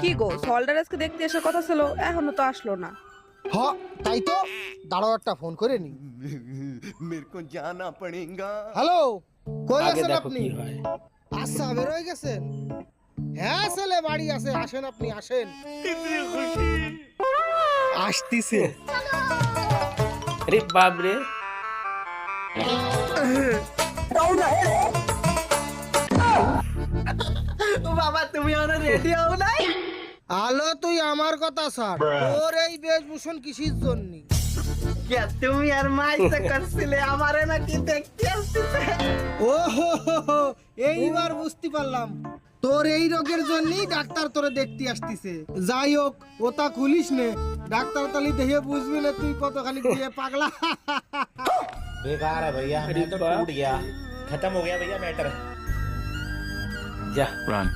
কি গো, সল্ডারেসকে দেখতে এসে কথা ছিল, এখনো তো আসলো না। হ তাই তো, দাঁড়াও একটা ফোন করে নি। मेरे को जाना पड़ेगा। হ্যালো, কই আগে আছেন দেখো আপনি? কি হয়। আচ্ছা, বের হয়ে গেছেন? হ্যাঁ ছেলে বাড়ি আছে, আসেন আপনি আসেন। আসতিছে। আরে বাপ রে, बाबा तुम्ही और रेडी हो ना? আলো তুই আমার কথা ছাড়, তোর এই বেশভূষণ কিসির জন্য? क्या तुम्ही यार माहित करছিলে আমারে নাকি দেখতে আসছে? ও হো হো হো, এইবার বুঝতে পারলাম, তোর এই রোগের জন্যই ডাক্তার তোরে দেখতে আসতিছে। যাই হোক, ওটা খুলিস নে, ডাক্তার তালি দেখে বুঝবি না তুই কতখানি দিয়ে পাগলা। बेकार है भैया, अरे मैं तो बाप टूट गया, खत्म हो गया भैया मैटर। যা Run.